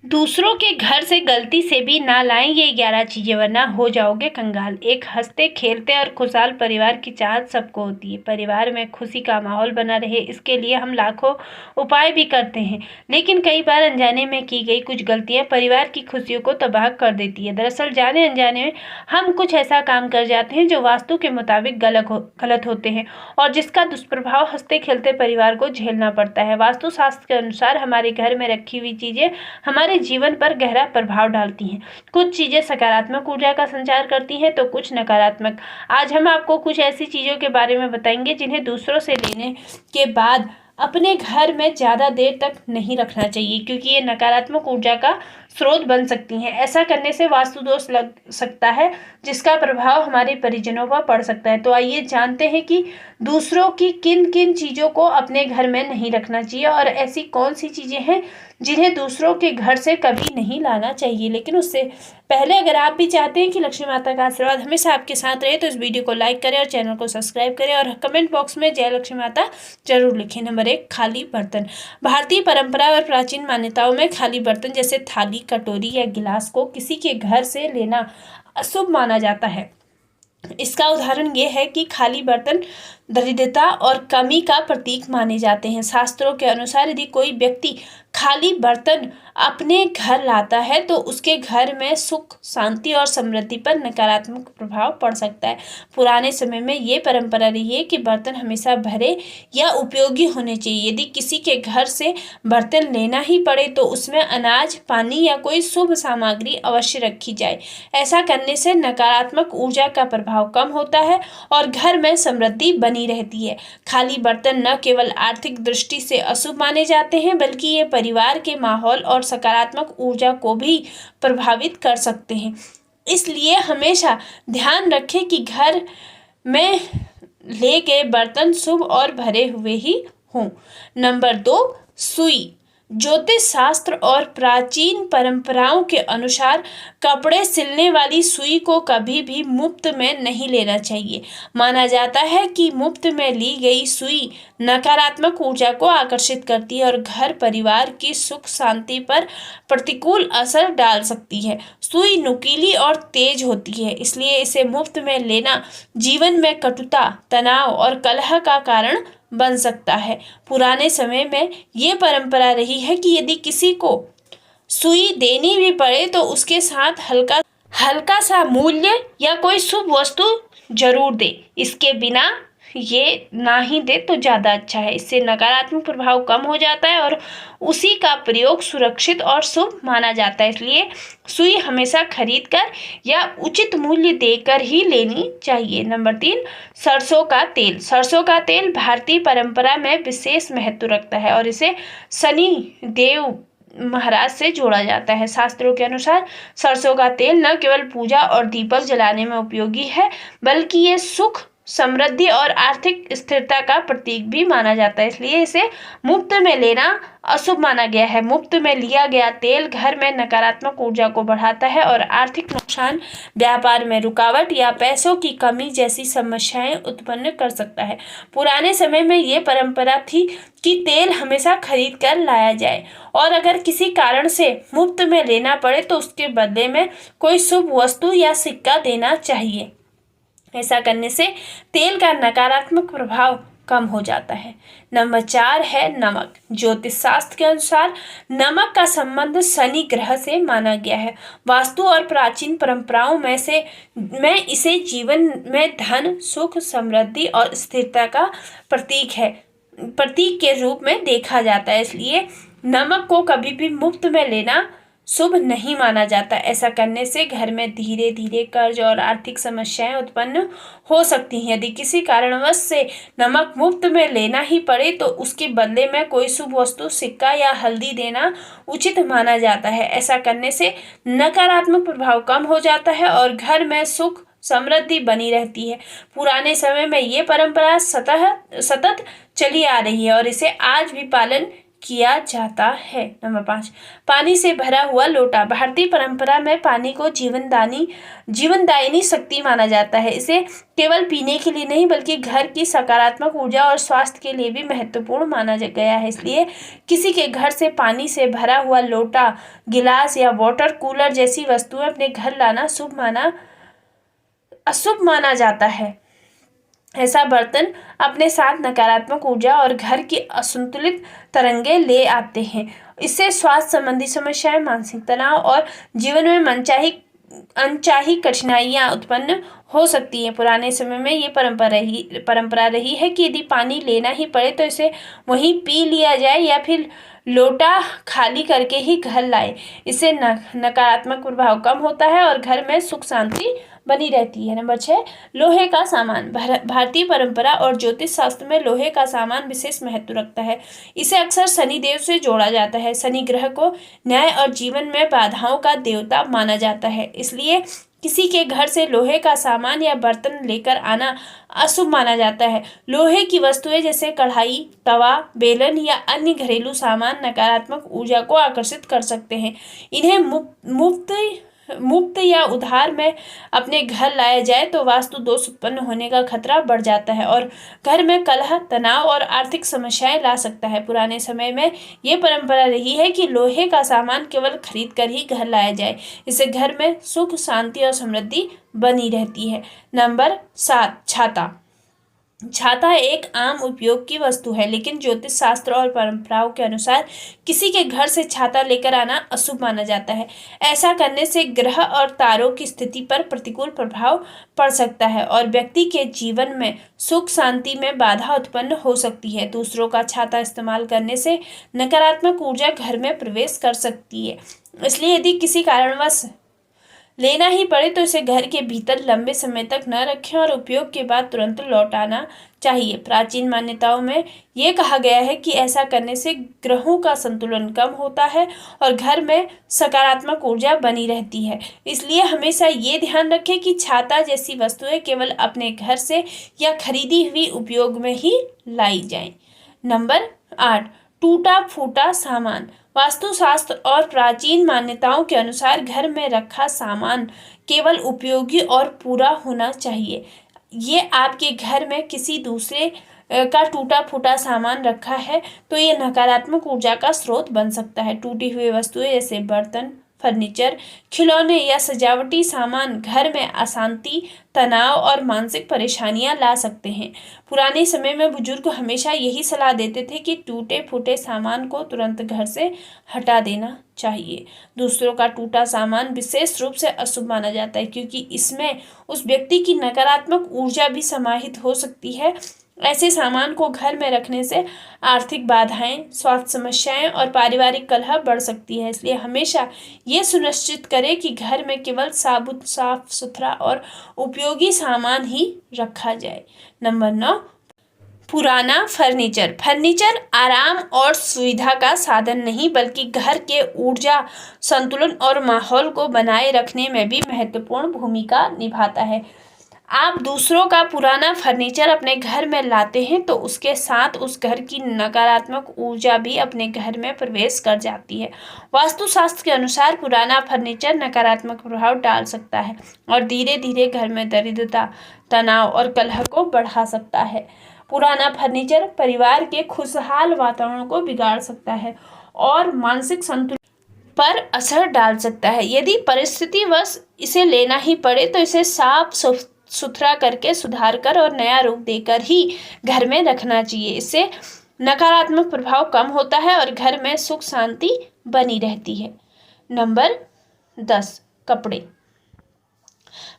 दूसरों के घर से गलती से भी ना लाएं ये 11 चीजें, वरना हो जाओगे कंगाल। एक हंसते खेलते और खुशहाल परिवार की चाहत सबको होती है। परिवार में खुशी का माहौल बना रहे, इसके लिए हम लाखों उपाय भी करते हैं, लेकिन कई बार अनजाने में की गई कुछ गलतियां परिवार की खुशियों को तबाह कर देती है। दरअसल जाने अनजाने में हम कुछ ऐसा काम कर जाते हैं जो वास्तु के मुताबिक गलत होते हैं और जिसका दुष्प्रभाव हंसते खेलते परिवार को झेलना पड़ता है। वास्तुशास्त्र के अनुसार हमारे घर में रखी हुई चीजें हमारे जीवन पर गहरा प्रभाव डालती हैं। कुछ चीजें सकारात्मक ऊर्जा का संचार करती हैं तो कुछ नकारात्मक। आज हम आपको कुछ ऐसी चीजों के बारे में बताएंगे जिन्हें दूसरों से लेने के बाद अपने घर में ज्यादा देर तक नहीं रखना चाहिए, क्योंकि ये नकारात्मक ऊर्जा का स्रोत बन सकती हैं। ऐसा करने से वास्तु दोष लग सकता है, जिसका प्रभाव हमारे परिजनों पर पड़ सकता है। तो आइए जानते हैं कि दूसरों की किन किन चीजों को अपने घर में नहीं रखना चाहिए और ऐसी कौन सी चीजें हैं जिन्हें दूसरों के घर से कभी नहीं लाना चाहिए। लेकिन उससे पहले अगर आप भी चाहते हैं कि लक्ष्मी माता का आशीर्वाद हमेशा आपके साथ रहे, तो इस वीडियो को लाइक करें और चैनल को सब्सक्राइब करें और कमेंट बॉक्स में जय लक्ष्मी माता जरूर लिखें। नंबर 1, खाली बर्तन। भारतीय परंपरा और प्राचीन मान्यताओं में खाली बर्तन जैसे थाली, कटोरी या गिलास को किसी के घर से लेना अशुभ माना जाता है। इसका उदाहरण ये है कि खाली बर्तन दरिद्रता और कमी का प्रतीक माने जाते हैं। शास्त्रों के अनुसार यदि कोई व्यक्ति खाली बर्तन अपने घर लाता है तो उसके घर में सुख, शांति और समृद्धि पर नकारात्मक प्रभाव पड़ सकता है। पुराने समय में ये परंपरा रही है कि बर्तन हमेशा भरे या उपयोगी होने चाहिए। यदि किसी के घर से बर्तन लेना ही पड़े तो उसमें अनाज, पानी या कोई शुभ सामग्री अवश्य रखी जाए। ऐसा करने से नकारात्मक ऊर्जा का प्रभाव कम होता है और घर में समृद्धि बनी रहती है। खाली बर्तन न केवल आर्थिक दृष्टि से अशुभ माने जाते हैं, बल्कि ये परिवार के माहौल और सकारात्मक ऊर्जा को भी प्रभावित कर सकते हैं। इसलिए हमेशा ध्यान रखें कि घर में ले गए बर्तन शुभ और भरे हुए ही हों। नंबर 2, सुई। ज्योतिष शास्त्र और प्राचीन परंपराओं के अनुसार कपड़े सिलने वाली सुई को कभी भी मुफ्त में नहीं लेना चाहिए। माना जाता है कि मुफ्त में ली गई सुई नकारात्मक ऊर्जा को आकर्षित करती है और घर परिवार की सुख शांति पर प्रतिकूल असर डाल सकती है। सुई नुकीली और तेज होती है, इसलिए इसे मुफ्त में लेना जीवन में कटुता, तनाव और कलह का कारण बन सकता है। पुराने समय में ये परंपरा रही है कि यदि किसी को सुई देनी भी पड़े तो उसके साथ हल्का सा मूल्य या कोई शुभ वस्तु जरूर दे। इसके बिना ये ना ही दे तो ज़्यादा अच्छा है। इससे नकारात्मक प्रभाव कम हो जाता है और उसी का प्रयोग सुरक्षित और शुभ माना जाता है। इसलिए सुई हमेशा खरीद कर या उचित मूल्य देकर ही लेनी चाहिए। नंबर 3, सरसों का तेल। सरसों का तेल भारतीय परंपरा में विशेष महत्व रखता है और इसे शनि देव महाराज से जोड़ा जाता है। शास्त्रों के अनुसार सरसों का तेल न केवल पूजा और दीपक जलाने में उपयोगी है, बल्कि ये सुख, समृद्धि और आर्थिक स्थिरता का प्रतीक भी माना जाता है। इसलिए इसे मुफ्त में लेना अशुभ माना गया है। मुफ्त में लिया गया तेल घर में नकारात्मक ऊर्जा को बढ़ाता है और आर्थिक नुकसान, व्यापार में रुकावट या पैसों की कमी जैसी समस्याएं उत्पन्न कर सकता है। पुराने समय में ये परंपरा थी कि तेल हमेशा खरीद कर लाया जाए और अगर किसी कारण से मुफ्त में लेना पड़े तो उसके बदले में कोई शुभ वस्तु या सिक्का देना चाहिए। ऐसा करने से तेल का नकारात्मक प्रभाव कम हो जाता है। नंबर 4 है नमक। ज्योतिष शास्त्र के अनुसार नमक का संबंध शनि ग्रह से माना गया है। वास्तु और प्राचीन परंपराओं में इसे जीवन में धन, सुख, समृद्धि और स्थिरता का प्रतीक के रूप में देखा जाता है। इसलिए नमक को कभी भी मुफ्त में लेना शुभ नहीं माना जाता। ऐसा करने से घर में धीरे धीरे कर्ज और आर्थिक समस्याएं उत्पन्न हो सकती हैं। यदि किसी कारणवश से नमक मुफ्त में लेना ही पड़े तो उसके बदले में कोई शुभ वस्तु, सिक्का या हल्दी देना उचित माना जाता है। ऐसा करने से नकारात्मक प्रभाव कम हो जाता है और घर में सुख, समृद्धि बनी रहती है। पुराने समय में ये परंपरा सतत चली आ रही है और इसे आज भी पालन किया जाता है। नंबर 5, पानी से भरा हुआ लोटा। भारतीय परंपरा में पानी को जीवनदायिनी शक्ति माना जाता है। इसे केवल पीने के लिए नहीं बल्कि घर की सकारात्मक ऊर्जा और स्वास्थ्य के लिए भी महत्वपूर्ण माना गया है। इसलिए किसी के घर से पानी से भरा हुआ लोटा, गिलास या वाटर कूलर जैसी वस्तुएं अपने घर लाना अशुभ माना जाता है। ऐसा बर्तन अपने साथ नकारात्मक ऊर्जा और घर की असंतुलित तरंगे ले आते हैं। इससे स्वास्थ्य संबंधी समस्याएं, मानसिक तनाव और जीवन में अनचाही कठिनाइयां उत्पन्न हो सकती हैं। पुराने समय में ये परंपरा रही है कि यदि पानी लेना ही पड़े तो इसे वहीं पी लिया जाए या फिर लोटा खाली करके ही घर लाए। इससे नकारात्मक प्रभाव कम होता है और घर में सुख शांति बनी रहती है। नंबर 6, लोहे का सामान। भारतीय परंपरा और ज्योतिष शास्त्र में लोहे का सामान विशेष महत्व रखता है। इसे अक्सर शनि देव से जोड़ा जाता है। शनि ग्रह को न्याय और जीवन में बाधाओं का देवता माना जाता है। इसलिए किसी के घर से लोहे का सामान या बर्तन लेकर आना अशुभ माना जाता है। लोहे की वस्तुएं जैसे कढ़ाई, तवा, बेलन या अन्य घरेलू सामान नकारात्मक ऊर्जा को आकर्षित कर सकते हैं। इन्हें मुफ्त या उधार में अपने घर लाया जाए तो वास्तु दोष उत्पन्न होने का खतरा बढ़ जाता है और घर में कलह, तनाव और आर्थिक समस्याएं ला सकता है। पुराने समय में ये परंपरा रही है कि लोहे का सामान केवल खरीद कर ही घर लाया जाए। इससे घर में सुख, शांति और समृद्धि बनी रहती है। नंबर 7, छाता। छाता एक आम उपयोग की वस्तु है, लेकिन ज्योतिष शास्त्र और परंपराओं के अनुसार किसी के घर से छाता लेकर आना अशुभ माना जाता है। ऐसा करने से ग्रह और तारों की स्थिति पर प्रतिकूल प्रभाव पड़ सकता है और व्यक्ति के जीवन में सुख शांति में बाधा उत्पन्न हो सकती है। दूसरों का छाता इस्तेमाल करने से नकारात्मक ऊर्जा घर में प्रवेश कर सकती है। इसलिए यदि किसी कारणवश लेना ही पड़े तो इसे घर के भीतर लंबे समय तक न रखें और उपयोग के बाद तुरंत लौटाना चाहिए। प्राचीन मान्यताओं में ये कहा गया है कि ऐसा करने से ग्रहों का संतुलन कम होता है और घर में सकारात्मक ऊर्जा बनी रहती है। इसलिए हमेशा ये ध्यान रखें कि छाता जैसी वस्तुएं केवल अपने घर से या खरीदी हुई उपयोग में ही लाई जाएं। नंबर 8, टूटा फूटा सामान। वास्तुशास्त्र और प्राचीन मान्यताओं के अनुसार घर में रखा सामान केवल उपयोगी और पूरा होना चाहिए। ये आपके घर में किसी दूसरे का टूटा फूटा सामान रखा है तो ये नकारात्मक ऊर्जा का स्रोत बन सकता है। टूटी हुई वस्तुएं जैसे बर्तन, फर्नीचर, खिलौने या सजावटी सामान घर में अशांति, तनाव और मानसिक परेशानियां ला सकते हैं। पुराने समय में बुजुर्ग हमेशा यही सलाह देते थे कि टूटे फूटे सामान को तुरंत घर से हटा देना चाहिए। दूसरों का टूटा सामान विशेष रूप से अशुभ माना जाता है क्योंकि इसमें उस व्यक्ति की नकारात्मक ऊर्जा भी समाहित हो सकती है। ऐसे सामान को घर में रखने से आर्थिक बाधाएं, स्वास्थ्य समस्याएं और पारिवारिक कलह बढ़ सकती है। इसलिए हमेशा ये सुनिश्चित करें कि घर में केवल साफ सुथरा और उपयोगी सामान ही रखा जाए। नंबर 9, पुराना फर्नीचर। फर्नीचर आराम और सुविधा का साधन नहीं बल्कि घर के ऊर्जा संतुलन और माहौल को बनाए रखने में भी महत्वपूर्ण भूमिका निभाता है। आप दूसरों का पुराना फर्नीचर अपने घर में लाते हैं तो उसके साथ उस घर की नकारात्मक ऊर्जा भी अपने घर में प्रवेश कर जाती है। वास्तुशास्त्र के अनुसार पुराना फर्नीचर नकारात्मक प्रभाव डाल सकता है और धीरे धीरे घर में दरिद्रता, तनाव और कलह को बढ़ा सकता है। पुराना फर्नीचर परिवार के खुशहाल वातावरण को बिगाड़ सकता है और मानसिक संतुलन पर असर डाल सकता है। यदि परिस्थितिवश इसे लेना ही पड़े तो इसे साफ सुथरा करके, सुधार कर और नया रूप देकर ही घर में रखना चाहिए। इससे नकारात्मक प्रभाव कम होता है और घर में सुख शांति बनी रहती है। नंबर 10, कपड़े।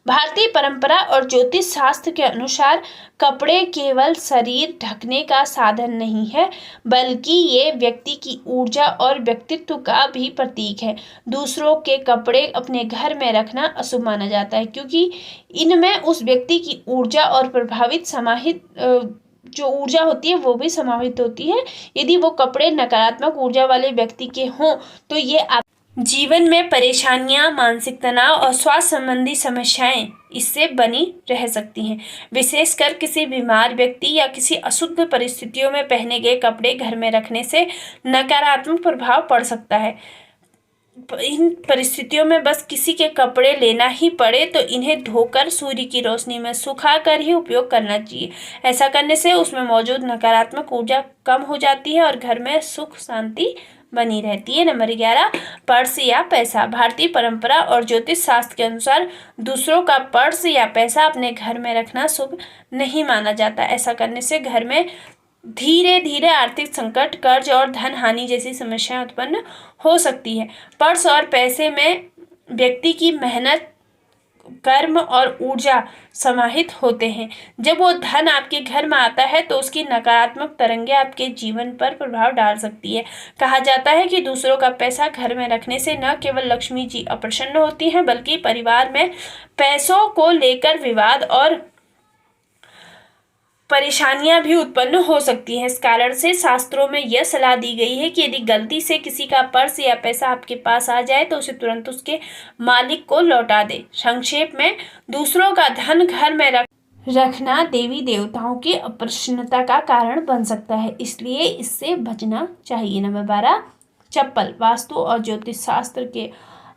भारतीय परंपरा और ज्योतिष शास्त्र के अनुसार कपड़े केवल शरीर ढकने का साधन नहीं है बल्कि ये व्यक्ति की ऊर्जा और व्यक्तित्व का भी प्रतीक है। दूसरों के कपड़े अपने घर में रखना अशुभ माना जाता है क्योंकि इनमें उस व्यक्ति की ऊर्जा और प्रभावित समाहित जो ऊर्जा होती है वो भी समाहित होती है। यदि वो कपड़े नकारात्मक ऊर्जा वाले व्यक्ति के हों तो ये जीवन में परेशानियां, मानसिक तनाव और स्वास्थ्य संबंधी समस्याएं इससे बनी रह सकती हैं। विशेषकर किसी बीमार व्यक्ति या किसी अशुद्ध परिस्थितियों में पहने गए कपड़े घर में रखने से नकारात्मक प्रभाव पड़ सकता है। इन परिस्थितियों में बस किसी के कपड़े लेना ही पड़े तो इन्हें धोकर सूर्य की रोशनी में सुखाकर ही उपयोग करना चाहिए। ऐसा करने से उसमें मौजूद नकारात्मक ऊर्जा कम हो जाती है और घर में सुख शांति बनी रहती है। नंबर 11, पर्स या पैसा। भारतीय परंपरा और ज्योतिष शास्त्र के अनुसार दूसरों का पर्स या पैसा अपने घर में रखना शुभ नहीं माना जाता। ऐसा करने से घर में धीरे धीरे आर्थिक संकट, कर्ज और धन हानि जैसी समस्याएं उत्पन्न हो सकती है। पर्स और पैसे में व्यक्ति की मेहनत, कर्म और ऊर्जा समाहित होते हैं। जब वो धन आपके घर में आता है तो उसकी नकारात्मक तरंगें आपके जीवन पर प्रभाव डाल सकती है। कहा जाता है कि दूसरों का पैसा घर में रखने से न केवल लक्ष्मी जी अप्रसन्न होती हैं बल्कि परिवार में पैसों को लेकर विवाद और परेशानियां भी उत्पन्न हो सकती हैं। इस कारण से शास्त्रों में यह सलाह दी गई है कि यदि गलती से किसी का पर्स या पैसा आपके पास आ जाए तो उसे तुरंत उसके मालिक को लौटा दें। संक्षेप में, दूसरों का धन घर में रखना देवी देवताओं की अप्रसन्नता का कारण बन सकता है, इसलिए इससे बचना चाहिए। नंबर 12, चप्पल। वास्तु और ज्योतिष शास्त्र के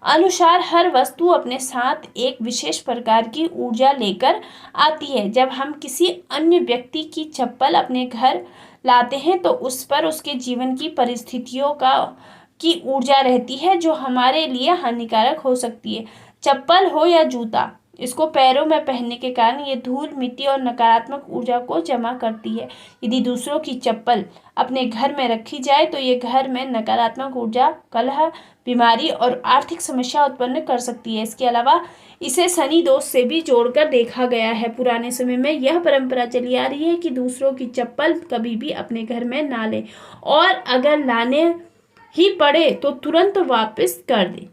अनुसार हर वस्तु अपने साथ एक विशेष प्रकार की ऊर्जा लेकर आती है। जब हम किसी अन्य व्यक्ति की चप्पल अपने घर लाते हैं तो उस पर उसके जीवन की परिस्थितियों की ऊर्जा रहती है जो हमारे लिए हानिकारक हो सकती है। चप्पल हो या जूता, इसको पैरों में पहनने के कारण ये धूल, मिट्टी और नकारात्मक ऊर्जा को जमा करती है। यदि दूसरों की चप्पल अपने घर में रखी जाए तो ये घर में नकारात्मक ऊर्जा, कलह, बीमारी और आर्थिक समस्या उत्पन्न कर सकती है। इसके अलावा इसे शनि दोष से भी जोड़कर देखा गया है। पुराने समय में यह परंपरा चली आ रही है कि दूसरों की चप्पल कभी भी अपने घर में ना लें और अगर लाने ही पड़े तो तुरंत वापस कर दें।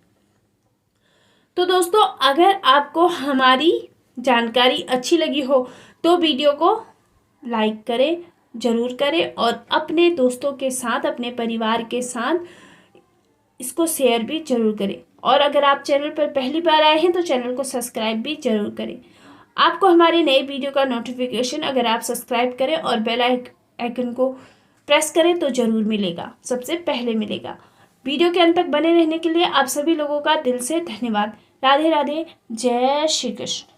तो दोस्तों, अगर आपको हमारी जानकारी अच्छी लगी हो तो वीडियो को लाइक करें, ज़रूर करें और अपने दोस्तों के साथ, अपने परिवार के साथ इसको शेयर भी ज़रूर करें। और अगर आप चैनल पर पहली बार आए हैं तो चैनल को सब्सक्राइब भी ज़रूर करें। आपको हमारे नए वीडियो का नोटिफिकेशन अगर आप सब्सक्राइब करें और बेल आइकन को प्रेस करें तो ज़रूर मिलेगा, सबसे पहले मिलेगा। वीडियो के अंत तक बने रहने के लिए आप सभी लोगों का दिल से धन्यवाद। राधे राधे, जय श्री कृष्ण।